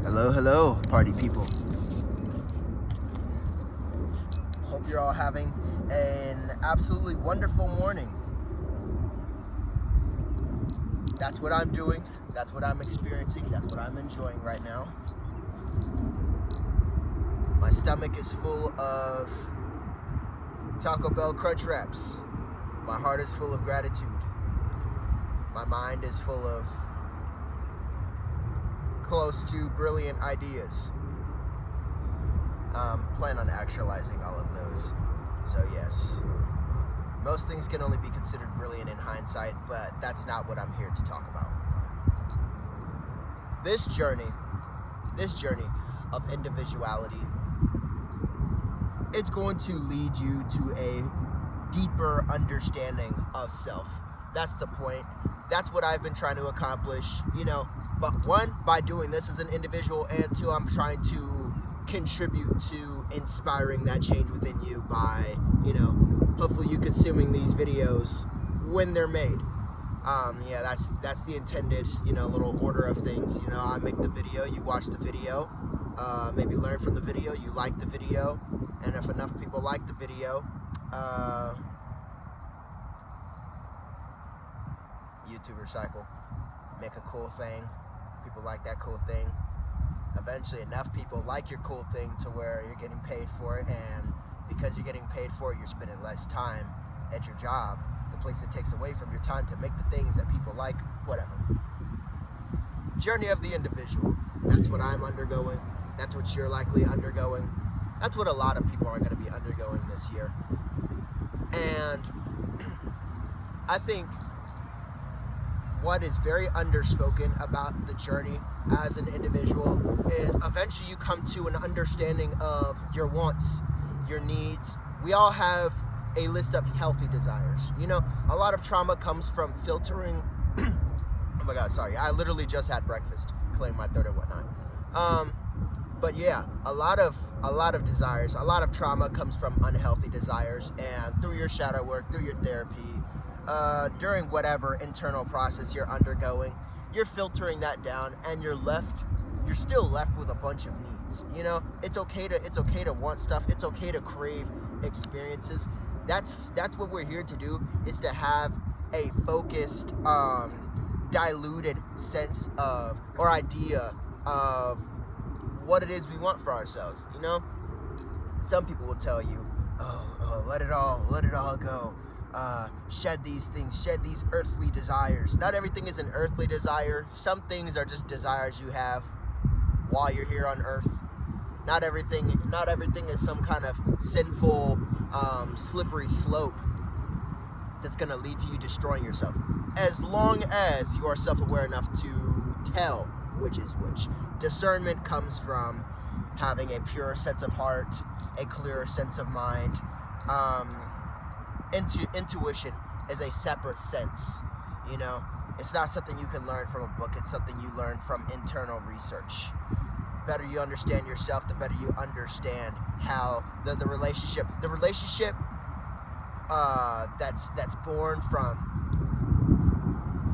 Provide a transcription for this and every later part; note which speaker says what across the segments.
Speaker 1: Hello, hello, party people. Hope you're all having an absolutely wonderful morning. That's what I'm doing. That's what I'm experiencing. That's what I'm enjoying right now. My stomach is full of Taco Bell Crunch Wraps. My heart is full of gratitude. My mind is full of close to brilliant ideas. Plan on actualizing all of those. So yes, most things can only be considered brilliant in hindsight, but that's not what I'm here to talk about. This journey of individuality, it's going to lead you to a deeper understanding of self. That's the point. That's what I've been trying to accomplish, but one, by doing this as an individual, and two, I'm trying to contribute to inspiring that change within you by, hopefully you consuming these videos when they're made. That's the intended, little order of things. I make the video, you watch the video, maybe learn from the video, you like the video, and if enough people like the video, YouTuber cycle, make a cool thing, people like that cool thing, eventually enough people like your cool thing to where you're getting paid for it, and because you're getting paid for it, you're spending less time at your job, the place that takes away from your time to make the things that people like, whatever. Journey of the individual, that's what I'm undergoing, that's what you're likely undergoing, that's what a lot of people are going to be undergoing this year. And I think what is very underspoken about the journey as an individual is eventually you come to an understanding of your wants, your needs. We all have a list of healthy desires. A lot of trauma comes from filtering. Oh my God, sorry. I literally just had breakfast, clearing my throat and whatnot. But yeah, a lot of desires, a lot of trauma comes from unhealthy desires, and through your shadow work, through your therapy, during whatever internal process you're undergoing, you're filtering that down, and you're still left with a bunch of needs. It's okay to want stuff. It's okay to crave experiences. That's what we're here to do, is to have a focused, diluted sense of, or idea of, what it is we want for ourselves. Some people will tell you, oh, let it all go. Shed these things, shed these earthly desires. Not everything is an earthly desire. Some things are just desires you have while you're here on earth. Not everything is some kind of sinful, slippery slope that's going to lead to you destroying yourself. As long as you are self-aware enough to tell which is which. Discernment comes from having a pure sense of heart, a clearer sense of mind. Intuition is a separate sense. It's not something you can learn from a book. It's something you learn from internal research. The better you understand yourself, the better you understand how the relationship that's born from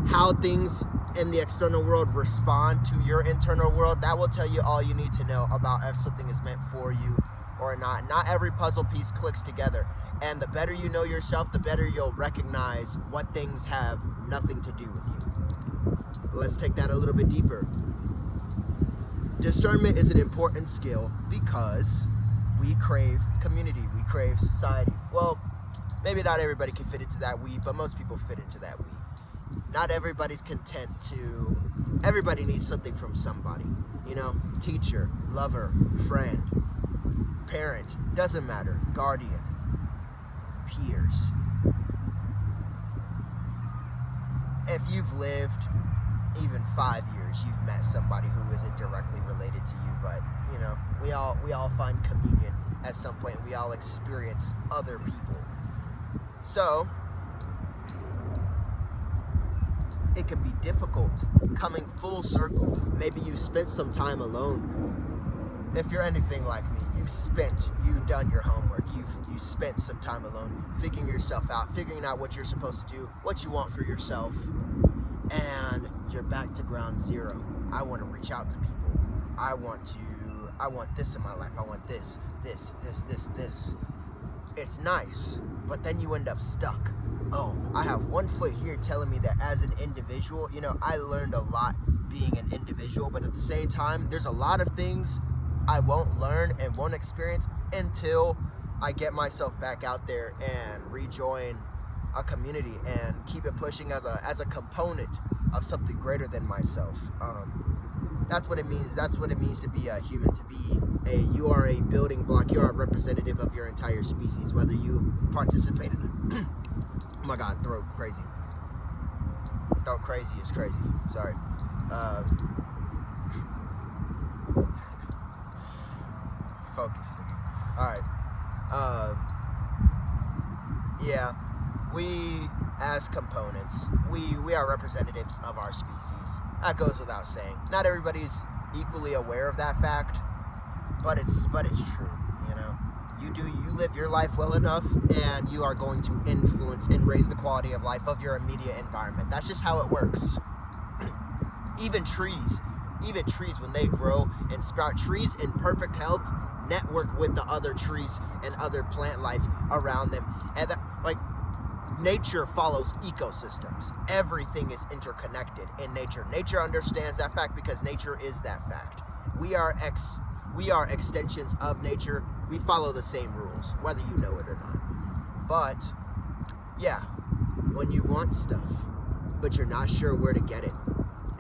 Speaker 1: how things in the external world respond to your internal world. That will tell you all you need to know about if something is meant for you or not. Not every puzzle piece clicks together. And the better you know yourself, the better you'll recognize what things have nothing to do with you. But let's take that a little bit deeper. Discernment is an important skill because we crave community, we crave society. Well, maybe not everybody can fit into that we, but most people fit into that we. Not everybody's content to, everybody needs something from somebody. Teacher, lover, friend, parent, doesn't matter, guardian, peers. If you've lived even 5 years, you've met somebody who isn't directly related to you, but we all find communion at some point. We all experience other people. So it can be difficult coming full circle. Maybe you've spent some time alone. If you're anything like me, you've done your homework, you spent some time alone, figuring yourself out, figuring out what you're supposed to do, what you want for yourself, and you're back to ground zero. I want to reach out to people. I want this in my life. I want this. It's nice, but then you end up stuck. Oh, I have one foot here telling me that as an individual, I learned a lot being an individual, but at the same time, there's a lot of things I won't learn and won't experience until I get myself back out there and rejoin a community and keep it pushing as a component of something greater than myself. That's what it means. That's what it means to be a human. You are a building block. You are a representative of your entire species, whether you participate in it. Oh my God, throat crazy. Throat crazy is crazy. Sorry. Focus. All right. Yeah. We, as components, we are representatives of our species. That goes without saying. Not everybody's equally aware of that fact, but it's true. You live your life well enough, and you are going to influence and raise the quality of life of your immediate environment. That's just how it works. Even trees, when they grow and sprout, trees in perfect health network with the other trees and other plant life around them, and nature follows ecosystems. Everything is interconnected in nature. Nature understands that fact because nature is that fact. We are extensions of nature. We follow the same rules, whether you know it or not. But yeah, when you want stuff, but you're not sure where to get it,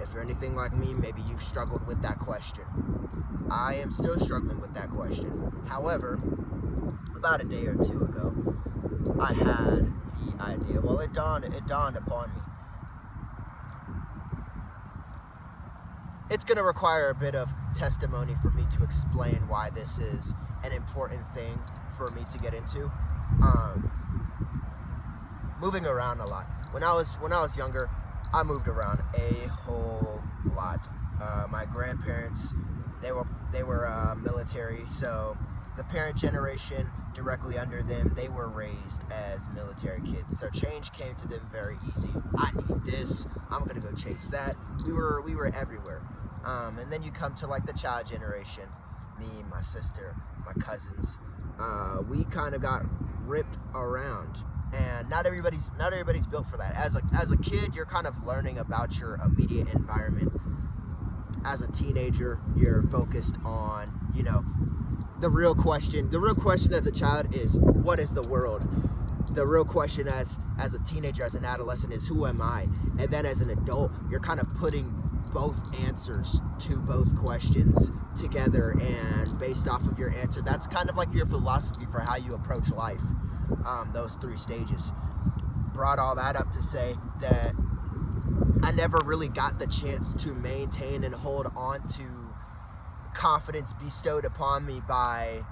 Speaker 1: if you're anything like me, maybe you've struggled with that question. I am still struggling with that question. However, about a day or two ago, I had the idea. Well, it dawned upon me. It's going to require a bit of testimony for me to explain why this is an important thing for me to get into. Moving around a lot. When I was younger, I moved around a whole lot. My grandparents, they were military, so the parent generation directly under them, they were raised as military kids. So change came to them very easy. I need this. I'm gonna go chase that. We were everywhere. And then you come to the child generation. Me, my sister, my cousins. We kind of got ripped around. And not everybody's built for that. As a kid, you're kind of learning about your immediate environment. As a teenager, you're focused on, the real question as a child is, what is the world? The real question as a teenager, as an adolescent, is, who am I? And then as an adult, you're kind of putting both answers to both questions together, and based off of your answer, that's kind of like your philosophy for how you approach life. Those 3 stages. Brought all that up to say that I never really got the chance to maintain and hold on to confidence bestowed upon me by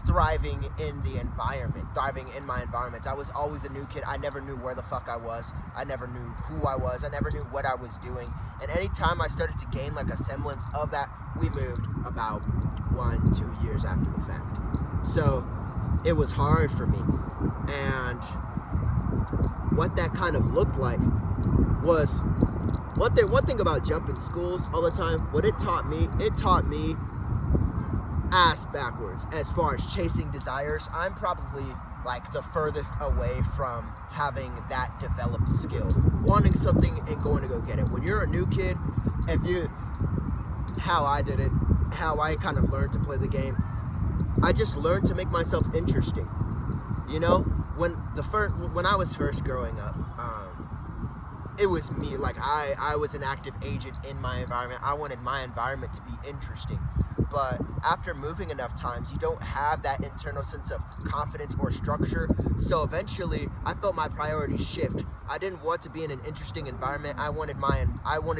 Speaker 1: thriving in my environment. I was always a new kid. I never knew where the fuck I was. I never knew who I was. I never knew what I was doing. And anytime I started to gain a semblance of that, we moved about 1-2 years after the fact. So it was hard for me. And what that kind of looked like was, one thing about jumping schools all the time, what it taught me ass backwards as far as chasing desires. I'm probably the furthest away from having that developed skill, wanting something and going to go get it. When you're a new kid, how I did it, how I kind of learned to play the game, I just learned to make myself interesting. When I was first growing up, it was me. I was an active agent in my environment. I wanted my environment to be interesting. But after moving enough times, you don't have that internal sense of confidence or structure. So eventually, I felt my priorities shift. I didn't want to be in an interesting environment. I wanted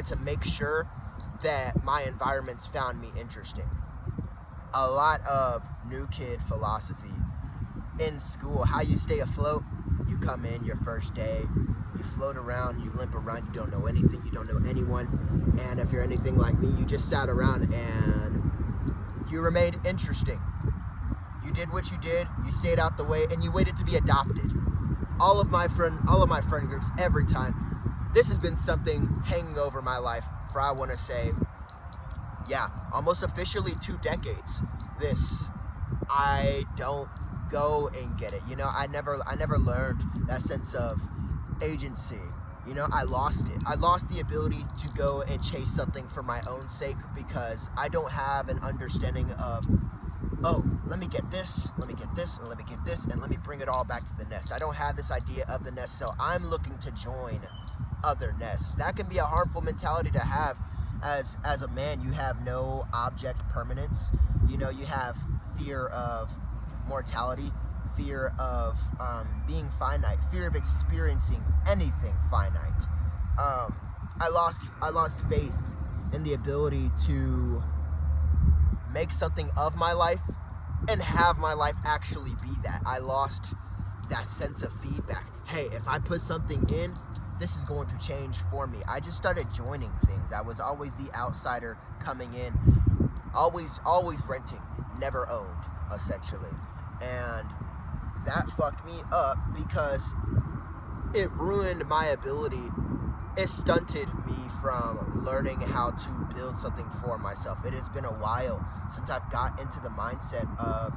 Speaker 1: to make sure that my environments found me interesting. A lot of new kid philosophy in school, how you stay afloat. You come in your first day, you float around, you limp around, you don't know anything, you don't know anyone, and if you're anything like me, you just sat around and you remained interesting. You did what you did, you stayed out the way, and you waited to be adopted. All of my friend groups, every time. This has been something hanging over my life for, I want to say, yeah, almost officially 2 decades. This, I don't go and get it. You know, I never learned that sense of agency. You know, I lost it. I lost the ability to go and chase something for my own sake because I don't have an understanding of, oh, let me get this, and let me get this, and let me bring it all back to the nest. I don't have this idea of the nest, so I'm looking to join other nests. That can be a harmful mentality to have. As a man, you have no object permanence. You know, you have fear of mortality, fear of being finite, fear of experiencing anything finite. I lost faith in the ability to make something of my life and have my life actually be that. I lost that sense of feedback. Hey, if I put something in, this is going to change for me. I just started joining things. I was always the outsider coming in, always renting, never owned, essentially. And that fucked me up because it ruined my ability. It stunted me from learning how to build something for myself. It has been a while since I've got into the mindset of,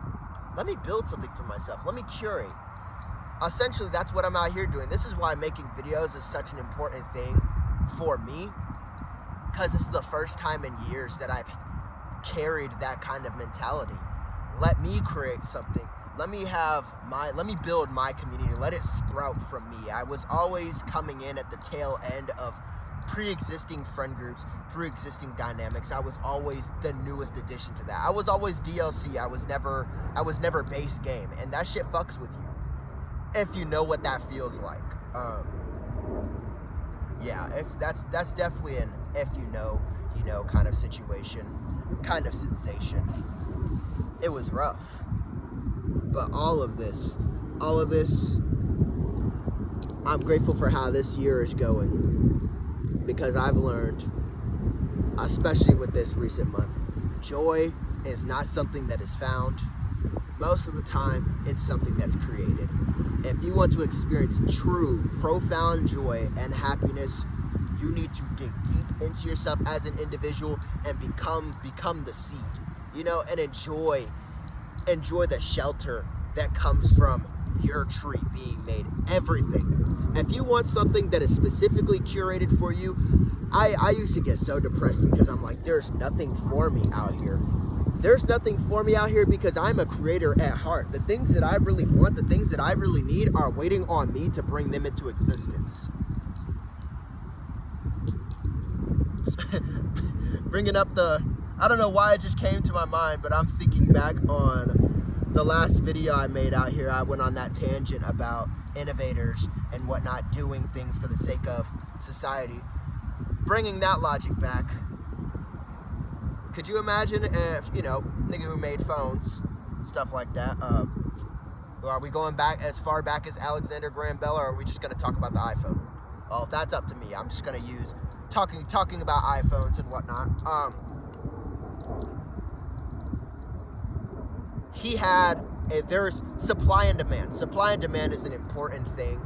Speaker 1: let me build something for myself. Let me curate. Essentially, that's what I'm out here doing. This is why making videos is such an important thing for me, because this is the first time in years that I've carried that kind of mentality. Let me create something. Let me build my community. Let it sprout from me. I was always coming in at the tail end of pre-existing friend groups, pre-existing dynamics. I was always the newest addition to that. I was always DLC. I was never base game, and that shit fucks with you, if you know what that feels like. Yeah, if that's definitely an if you know kind of situation, kind of sensation. It was rough, but all of this, I'm grateful for how this year is going, because I've learned, especially with this recent month, joy is not something that is found. Most of the time, it's something that's created. If you want to experience true, profound joy and happiness, you need to dig deep into yourself as an individual and become the seed, you know, and enjoy the shelter that comes from your tree being made. Everything. If you want something that is specifically curated for you, I used to get so depressed because I'm like, there's nothing for me out here. There's nothing for me out here because I'm a creator at heart. The things that I really want, the things that I really need are waiting on me to bring them into existence. Bringing up I don't know why it just came to my mind, but I'm thinking back on the last video I made out here. I went on that tangent about innovators and whatnot doing things for the sake of society. Bringing that logic back, could you imagine if, nigga who made phones, stuff like that, are we going back as far back as Alexander Graham Bell, or are we just going to talk about the iPhone? Well, that's up to me. I'm just going to use talking about iPhones and whatnot. There's supply and demand. Supply and demand is an important thing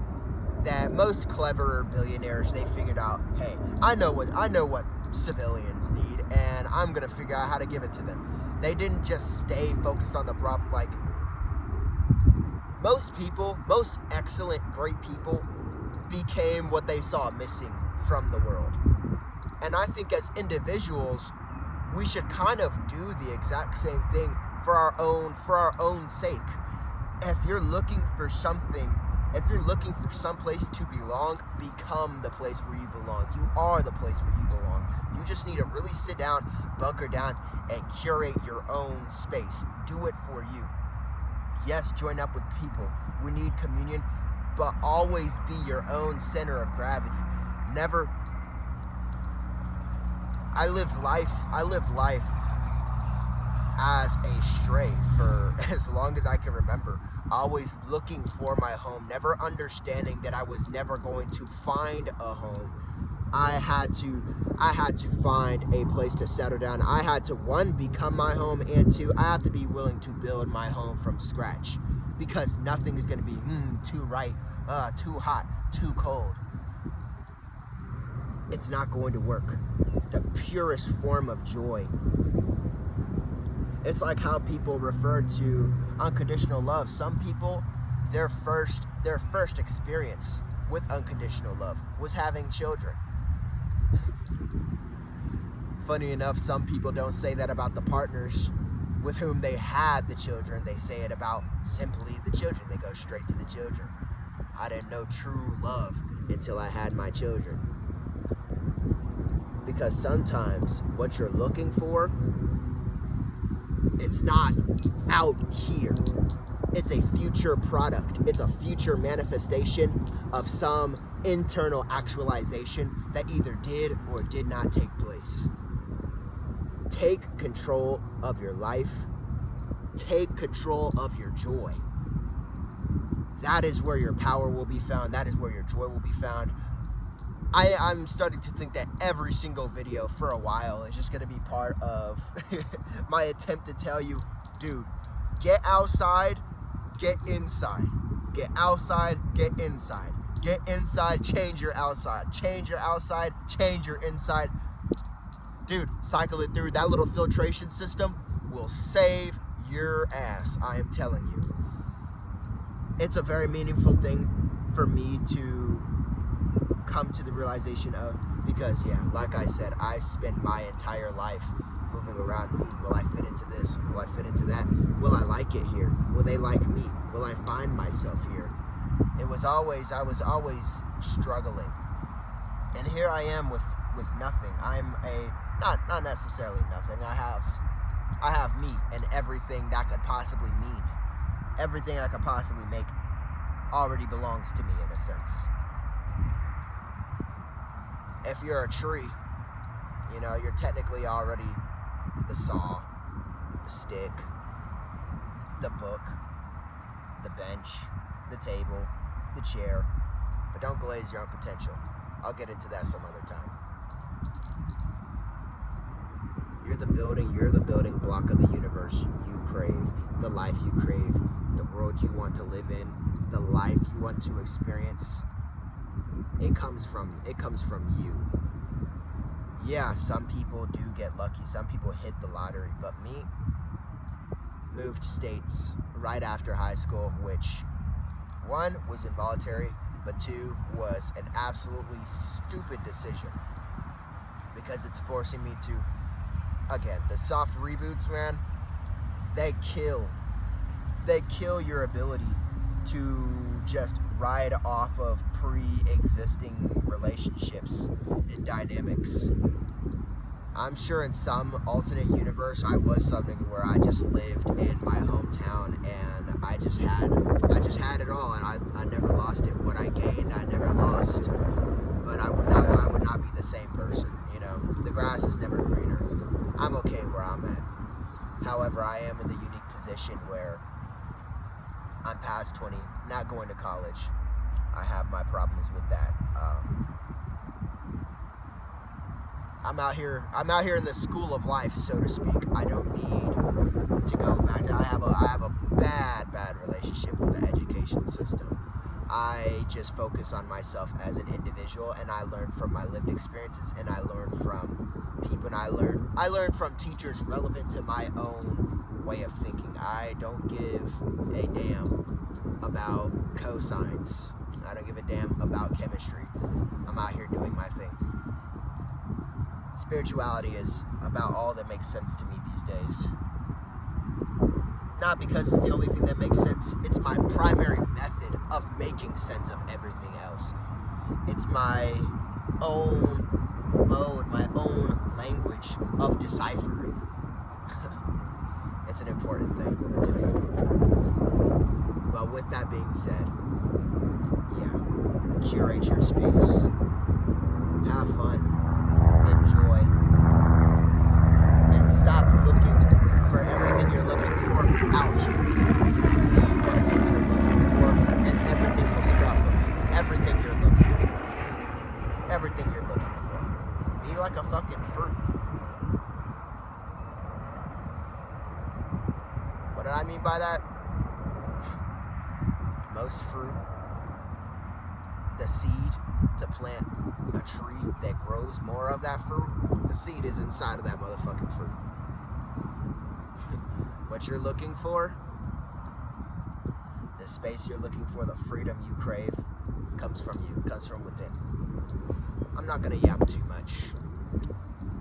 Speaker 1: that most clever billionaires, they figured out, hey, I know what civilians need, and I'm gonna figure out how to give it to them. They didn't just stay focused on the problem. Like, most people, most excellent, great people became what they saw missing from the world. And I think as individuals, we should kind of do the exact same thing for our own sake. If you're looking for something, if you're looking for some place to belong, become the place where you belong. You are the place where you belong. You just need to really sit down, bunker down, and curate your own space. Do it for you. Yes, join up with people. We need communion, but always be your own center of gravity. Never. I lived life as a stray for as long as I can remember. Always looking for my home, never understanding that I was never going to find a home. I had to find a place to settle down. I had to, one, become my home, and two, I have to be willing to build my home from scratch, because nothing is going to be too right, too hot, too cold. it's not going to work. The purest form of joy. It's like how people refer to unconditional love. Some people, their first experience with unconditional love was having children. Funny enough, some people don't say that about the partners with whom they had the children. They say it about simply the children. They go straight to the children. I didn't know true love until I had my children. Because sometimes what you're looking for, it's not out here. It's a future product. It's a future manifestation of some internal actualization that either did or did not take place. Take control of your life. Take control of your joy. That is where your power will be found. That is where your joy will be found. I'm starting to think that every single video for a while is just going to be part of my attempt to tell you, dude, get outside, get inside. Get outside, get inside. Get inside, change your outside. Change your outside, change your inside. Dude, cycle it through. That little filtration system will save your ass, I am telling you. It's a very meaningful thing for me to come to the realization of, because yeah, like I said, I spend my entire life moving around. Will I fit into this? Will I fit into that? Will I like it here? Will they like me? Will I find myself here? I was always struggling. And here I am with nothing. I'm not necessarily nothing. I have me and everything that could possibly mean. Everything I could possibly make already belongs to me in a sense. If you're a tree, you know, you're technically already the saw, the stick, the book, the bench, the table, the chair, but don't glaze your own potential. I'll get into that some other time. You're the building block of the universe you crave, the life you crave, the world you want to live in, the life you want to experience. It comes from you. Yeah, some people do get lucky. Some people hit the lottery, but me, moved states right after high school, which one was involuntary, but two was an absolutely stupid decision because it's forcing me to, again, the soft reboots, man, they kill your ability to just ride off of pre-existing relationships and dynamics. I'm sure in some alternate universe I was something where I just lived in my hometown and I just had it all, and I never lost it. What I gained, I never lost. But I would not be the same person, you know. The grass is never greener. I'm okay where I'm at. However, I am in the unique position where I'm past 20, not going to college. I have my problems with that. I'm out here in the school of life, so to speak. I don't need to go back to, I have a bad relationship with the education system. I just focus on myself as an individual, and I learn from my lived experiences, and I learn from people, and I learn from teachers relevant to my own way of thinking. I don't give a damn about cosines. I don't give a damn about chemistry. I'm out here doing my thing. Spirituality is about all that makes sense to me these days. Not because it's the only thing that makes sense. It's my primary method of making sense of everything else. It's my own mode, my own language of deciphering. It's an important thing to me. Well, with that being said, yeah, curate your space. Have fun. Enjoy. And stop looking for everything you're looking for out here. Be what it is you're looking for, and everything will sprout from you. Everything you're looking for. Everything you're looking for. Be like a fucking fruit. What did I mean by that? Most fruit, the seed, to plant a tree that grows more of that fruit, the seed is inside of that motherfucking fruit. What you're looking for, the space you're looking for, the freedom you crave, comes from you, comes from within. I'm not gonna yap too much.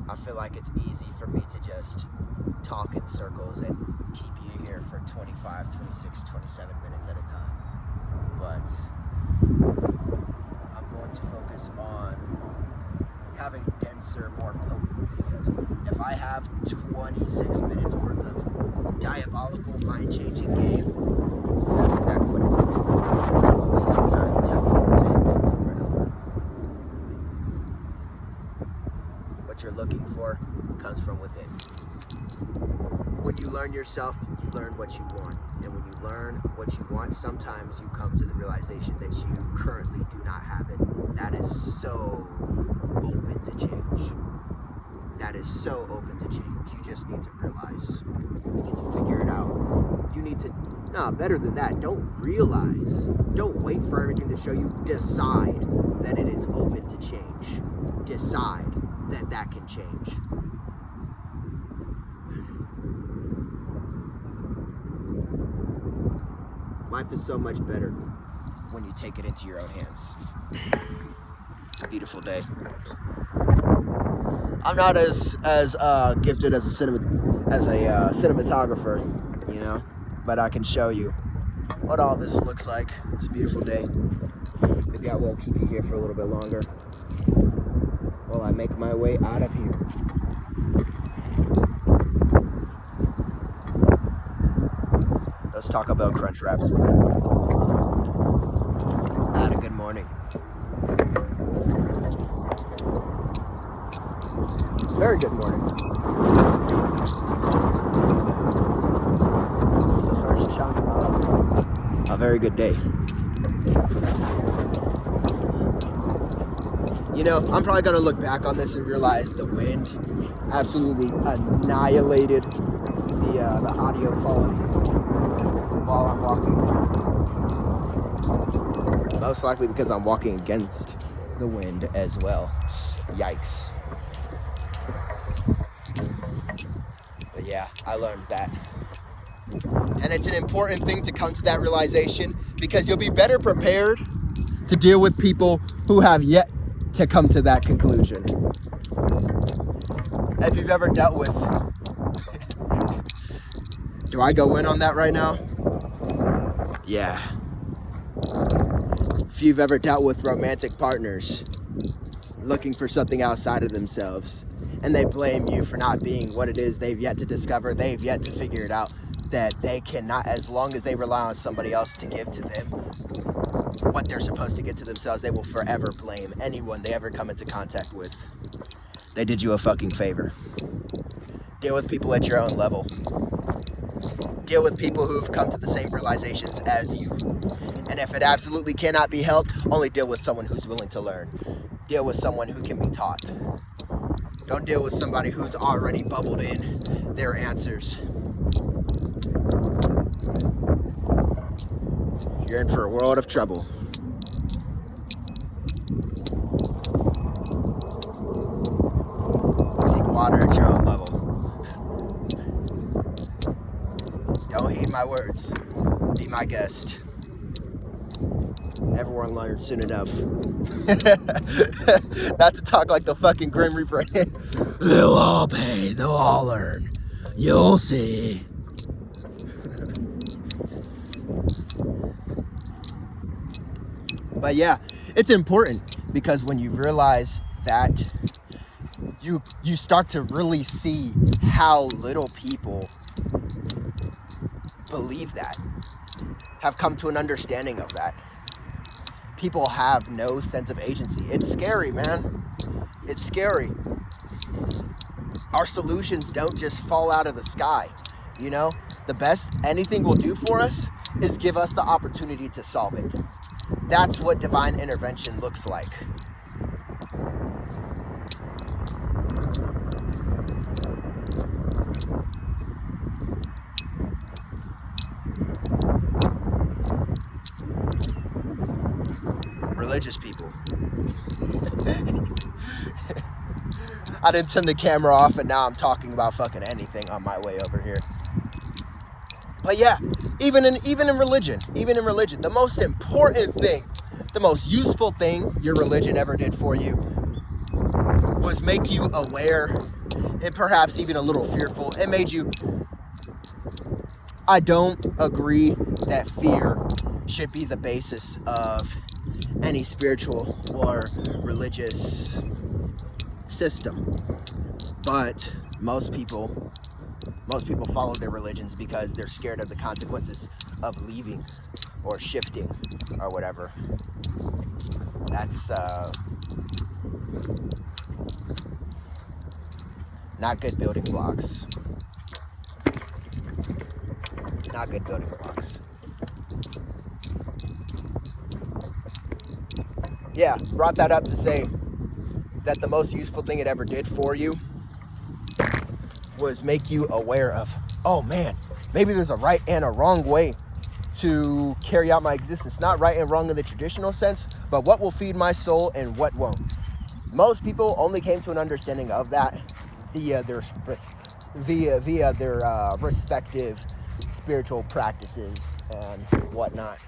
Speaker 1: I feel like it's easy for me to just talk in circles and keep you here for 25, 26, 27 minutes at a time. But I'm going to focus on having denser, more potent videos. If I have 26 minutes worth of diabolical, mind-changing game, that's exactly what I'm going to do. I don't want to waste your time telling you the same things over and over. What you're looking for comes from within. When you learn yourself, you learn what you want. And when you learn what you want, sometimes you come to the realization that you currently do not have it. That is so open to change. That is so open to change. You just need to realize. You need to figure it out. You need to, better than that, don't realize. Don't wait for everything to show you. Decide that it is open to change. Decide that that can change. Life is so much better when you take it into your own hands. It's a beautiful day. I'm not as gifted as a cinematographer, you know, but I can show you what all this looks like. It's a beautiful day. Maybe I will keep you here for a little bit longer while I make my way out of here. Let's talk about crunch wraps. I had a good morning. Very good morning. It's the first chunk of a very good day. You know, I'm probably going to look back on this and realize the wind absolutely annihilated the audio quality while I'm walking. Most likely because I'm walking against the wind as well. Yikes. But yeah, I learned that. And it's an important thing to come to that realization because you'll be better prepared to deal with people who have yet to come to that conclusion. If you've ever dealt with... Do I go in on that right now? Yeah. If you've ever dealt with romantic partners looking for something outside of themselves and they blame you for not being what it is they've yet to discover, they've yet to figure it out, that they cannot, as long as they rely on somebody else to give to them what they're supposed to get to themselves, they will forever blame anyone they ever come into contact with. They did you a fucking favor. Deal with people at your own level. Deal with people who've come to the same realizations as you. And if it absolutely cannot be helped, only deal with someone who's willing to learn. Deal with someone who can be taught. Don't deal with somebody who's already bubbled in their answers. You're in for a world of trouble. Seek water at your own level. Don't heed my words. Be my guest. Everyone learns soon enough. Not to talk like the fucking Grim Reaper. They'll all pay. They'll all learn. You'll see. But yeah, it's important because when you realize that, you start to really see how little people believe that, have come to an understanding of that. People have no sense of agency. It's scary, man. It's scary. Our solutions don't just fall out of the sky. You know, the best anything will do for us is give us the opportunity to solve it. That's what divine intervention looks like. Religious people, I didn't turn the camera off, and now I'm talking about fucking anything on my way over here. But yeah, even in religion, the most important thing, the most useful thing your religion ever did for you was make you aware and perhaps even a little fearful. It made you... I don't agree that fear should be the basis of any spiritual or religious system, but most people follow their religions because they're scared of the consequences of leaving or shifting or whatever. That's not good building blocks. Not good building blocks. Yeah, brought that up to say that the most useful thing it ever did for you was make you aware of, oh man, maybe there's a right and a wrong way to carry out my existence. Not right and wrong in the traditional sense, but what will feed my soul and what won't. Most people only came to an understanding of that via their respective spiritual practices and whatnot,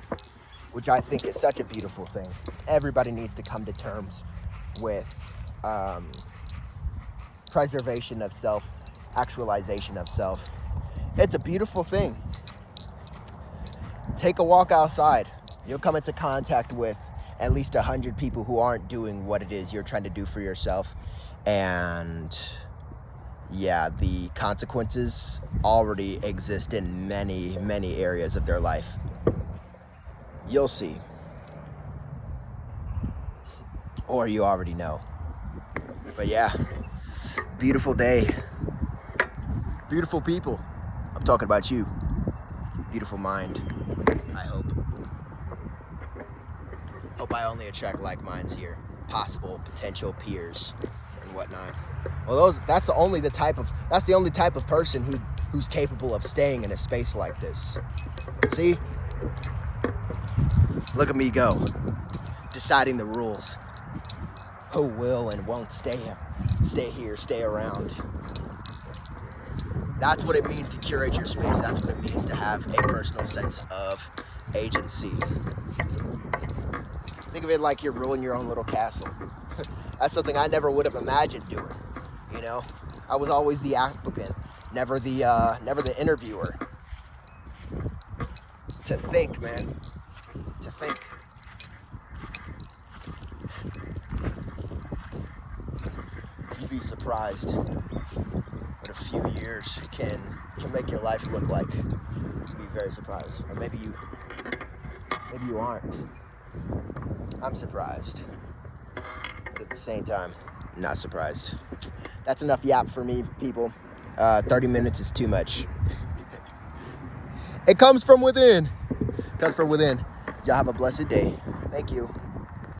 Speaker 1: which I think is such a beautiful thing. Everybody needs to come to terms with preservation of self, actualization of self. It's a beautiful thing. Take a walk outside. You'll come into contact with at least 100 people who aren't doing what it is you're trying to do for yourself. And yeah, the consequences already exist in many, many areas of their life. You'll see. Or you already know. But yeah, beautiful day. Beautiful people. I'm talking about you. Beautiful mind, I hope. Hope I only attract like minds here. Possible potential peers and whatnot. Well, that's the only type of person who's capable of staying in a space like this. See? Look at me go. Deciding the rules. Who will and won't stay here, stay around. That's what it means to curate your space. That's what it means to have a personal sense of agency. Think of it like you're ruling your own little castle. That's something I never would have imagined doing. You know, I was always the applicant, never the interviewer. To think, man. To think. You'd be surprised what a few years can make your life look like. You'd be very surprised. Or maybe you aren't. I'm surprised. But at the same time, not surprised. That's enough yap for me, people. 30 minutes is too much. It comes from within. It comes from within. Y'all have a blessed day. Thank you.